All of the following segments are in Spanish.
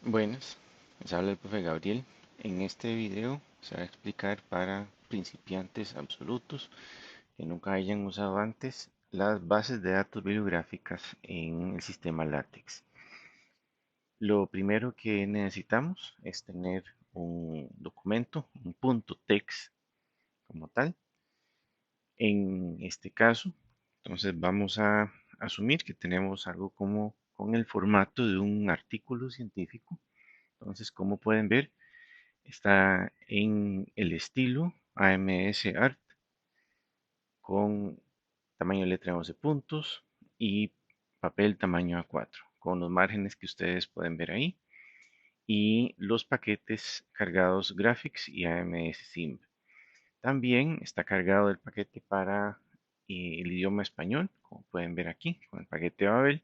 Buenas, les habla el profe Gabriel. En este video se va a explicar para principiantes absolutos que nunca hayan usado antes las bases de datos bibliográficas en el sistema LaTeX. Lo primero que necesitamos es tener un documento, un punto text como tal. En este caso, entonces vamos a asumir que tenemos algo como con el formato de un artículo científico. Entonces, como pueden ver, está en el estilo AMS Art con tamaño de letra 11 puntos y papel tamaño A4 con los márgenes que ustedes pueden ver ahí y los paquetes cargados Graphics y AMS Sim. También está cargado el paquete para el idioma español, como pueden ver aquí, con el paquete Babel,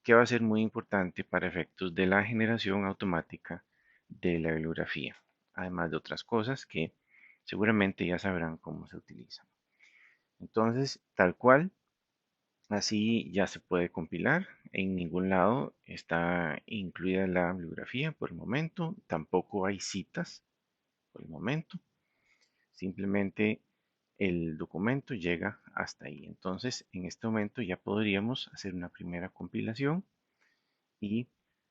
que va a ser muy importante para efectos de la generación automática de la bibliografía, además de otras cosas que seguramente ya sabrán cómo se utilizan. Entonces, tal cual, así ya se puede compilar. En ningún lado está incluida la bibliografía por el momento, tampoco hay citas por el momento. Simplemente el documento llega hasta ahí. Entonces, en este momento ya podríamos hacer una primera compilación y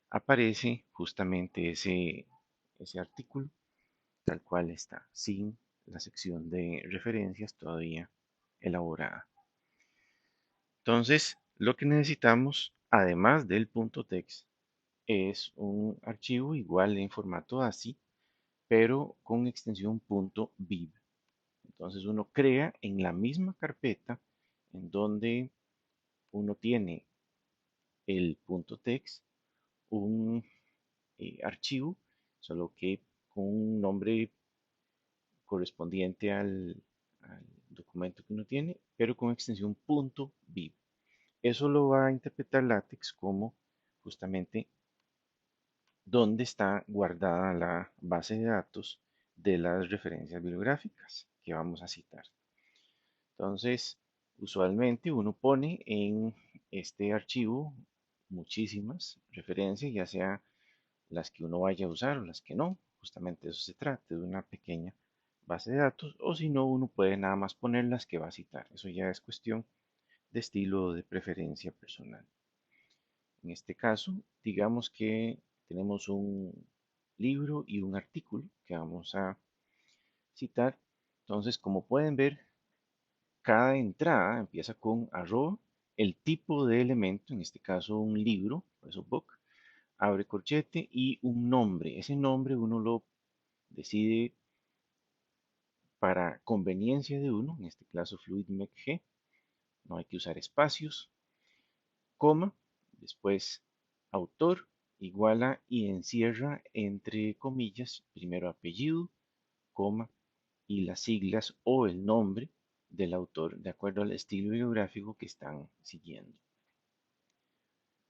aparece justamente ese artículo tal cual está, sin la sección de referencias todavía elaborada. Entonces, lo que necesitamos, además del punto text, es un archivo igual en formato ASCII, pero con extensión .bib. Entonces uno crea en la misma carpeta en donde uno tiene el punto text un archivo, solo que con un nombre correspondiente al documento que uno tiene, pero con extensión .bib. Eso lo va a interpretar LaTeX como justamente dónde está guardada la base de datos de las referencias bibliográficas que vamos a citar. Entonces, usualmente uno pone en este archivo muchísimas referencias, ya sea las que uno vaya a usar o las que no. Justamente de eso se trata, de una pequeña base de datos, o si no, uno puede nada más poner las que va a citar. Eso ya es cuestión de estilo o de preferencia personal. En este caso, digamos que tenemos un libro y un artículo que vamos a citar. Entonces, como pueden ver, cada entrada empieza con arroba, el tipo de elemento, en este caso un libro, por eso book, abre corchete y un nombre. Ese nombre uno lo decide para conveniencia de uno, en este caso FluidMecG, no hay que usar espacios, coma, después autor, iguala y encierra entre comillas, primero apellido, coma, y las siglas o el nombre del autor de acuerdo al estilo bibliográfico que están siguiendo.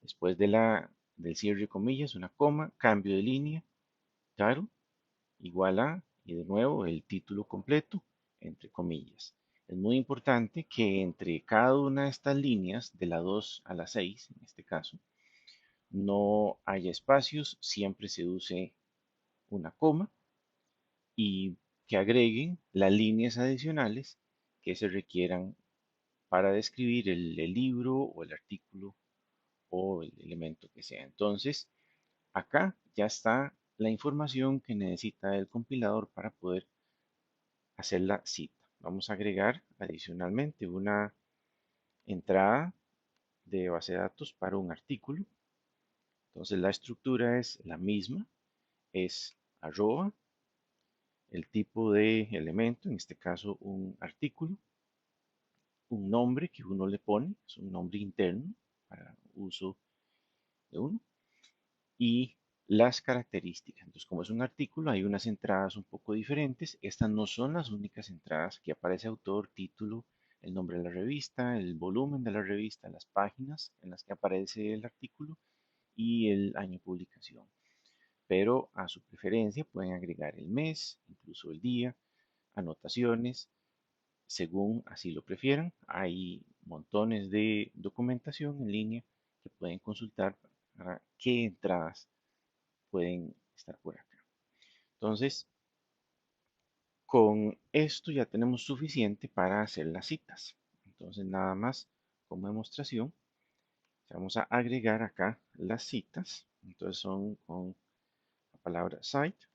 Después del cierre de comillas, una coma, cambio de línea, title, igual a, y de nuevo el título completo, entre comillas. Es muy importante que entre cada una de estas líneas, de la 2 a la 6, en este caso, no haya espacios, siempre se use una coma y que agreguen las líneas adicionales que se requieran para describir el libro o el artículo o el elemento que sea. Entonces, acá ya está la información que necesita el compilador para poder hacer la cita. Vamos a agregar adicionalmente una entrada de base de datos para un artículo. Entonces la estructura es la misma, es arroba, el tipo de elemento, en este caso un artículo, un nombre que uno le pone, es un nombre interno para uso de uno, y las características. Entonces, como es un artículo, hay unas entradas un poco diferentes. Estas no son las únicas entradas. Aquí aparece autor, título, el nombre de la revista, el volumen de la revista, las páginas en las que aparece el artículo y el año de publicación. Pero a su preferencia pueden agregar el mes, incluso el día, anotaciones, según así lo prefieran. Hay montones de documentación en línea que pueden consultar para qué entradas pueden estar por acá. Entonces, con esto ya tenemos suficiente para hacer las citas. Entonces, nada más como demostración, vamos a agregar acá las citas. Entonces son con la palabra site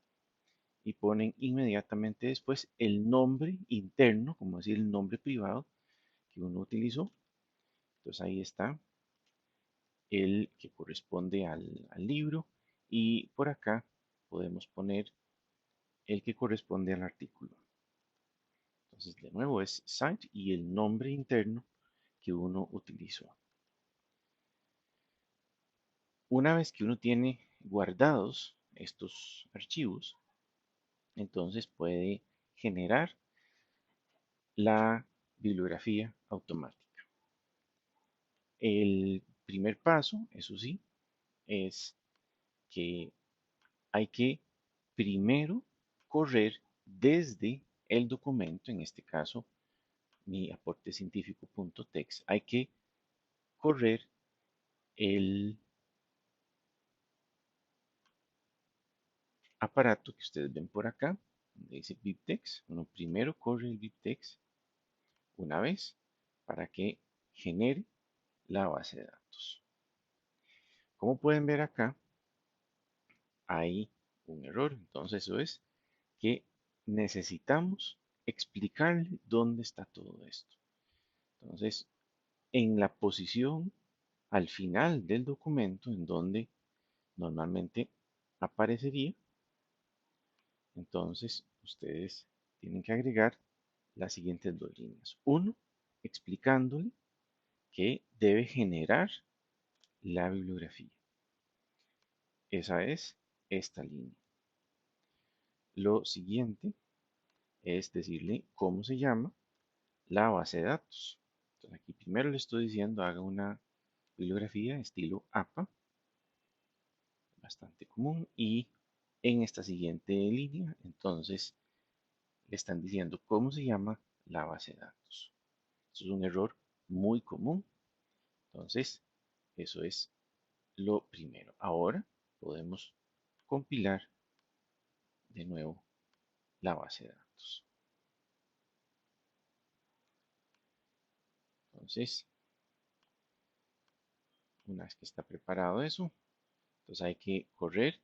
y ponen inmediatamente después el nombre interno, como decir el nombre privado que uno utilizó. Entonces ahí está el que corresponde al libro y por acá podemos poner el que corresponde al artículo. Entonces de nuevo es site y el nombre interno que uno utilizó. Una vez que uno tiene guardados estos archivos, entonces puede generar la bibliografía automática. El primer paso, eso sí, es que hay que primero correr desde el documento, en este caso mi aporte científico.txt, hay que correr el aparato que ustedes ven por acá, donde dice BibTeX. Uno primero corre el BibTeX una vez para que genere la base de datos. Como pueden ver acá, hay un error. Entonces eso es que necesitamos explicarle dónde está todo esto. Entonces, en la posición al final del documento, en donde normalmente aparecería, entonces ustedes tienen que agregar las siguientes dos líneas. Uno, explicándole que debe generar la bibliografía. Esa es esta línea. Lo siguiente es decirle cómo se llama la base de datos. Entonces aquí primero le estoy diciendo haga una bibliografía estilo APA, bastante común, y en esta siguiente línea entonces le están diciendo cómo se llama la base de datos. Esto es un error muy común, entonces eso es lo primero. Ahora podemos compilar de nuevo la base de datos. Entonces, una vez que está preparado eso, entonces hay que correr,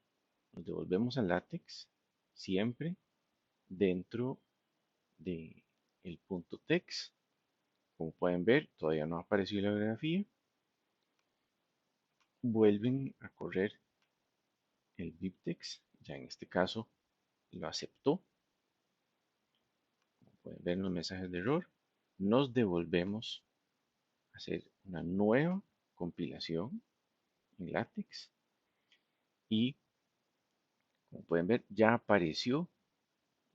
nos devolvemos al látex, siempre dentro de el punto text. Como pueden ver, todavía no apareció la bibliografía. Vuelven a correr el BibTeX, ya en este caso lo aceptó. Como pueden ver en los mensajes de error, nos devolvemos a hacer una nueva compilación en LaTeX y como pueden ver ya apareció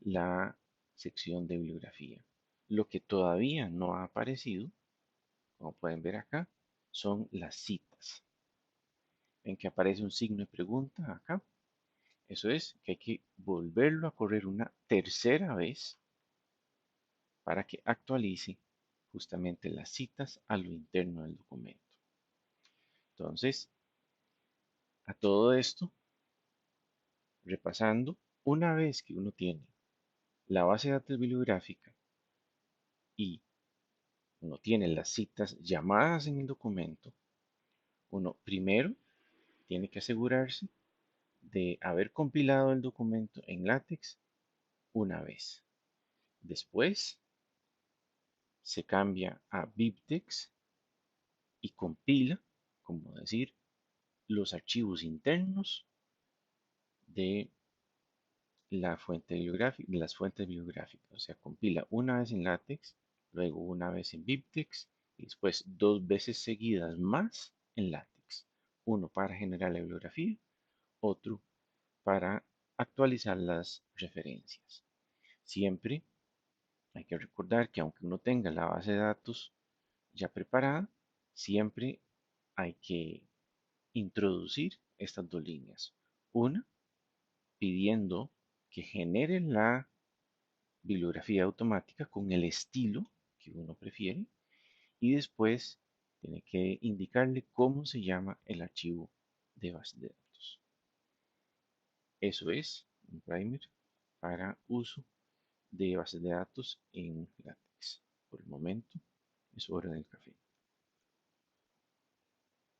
la sección de bibliografía. Lo que todavía no ha aparecido, como pueden ver acá, son las citas. Ven que aparece un signo de pregunta acá. Eso es que hay que volverlo a correr una tercera vez para que actualice justamente las citas a lo interno del documento. Entonces, a todo esto, repasando, una vez que uno tiene la base de datos bibliográfica y uno tiene las citas llamadas en el documento, uno primero tiene que asegurarse de haber compilado el documento en LaTeX una vez. Después se cambia a BibTeX y compila, como decir, los archivos internos de la fuente bibliográfica, de las fuentes bibliográficas. O sea, compila una vez en LaTeX, luego una vez en BibTeX y después dos veces seguidas más en LaTeX. Uno para generar la bibliografía, otro para actualizar las referencias. Siempre hay que recordar que aunque uno tenga la base de datos ya preparada, siempre hay que introducir estas dos líneas. Una, pidiendo que genere la bibliografía automática con el estilo que uno prefiere y después tiene que indicarle cómo se llama el archivo de base de datos. Eso es un primer para uso de bases de datos en LaTeX. Por el momento, es hora del café.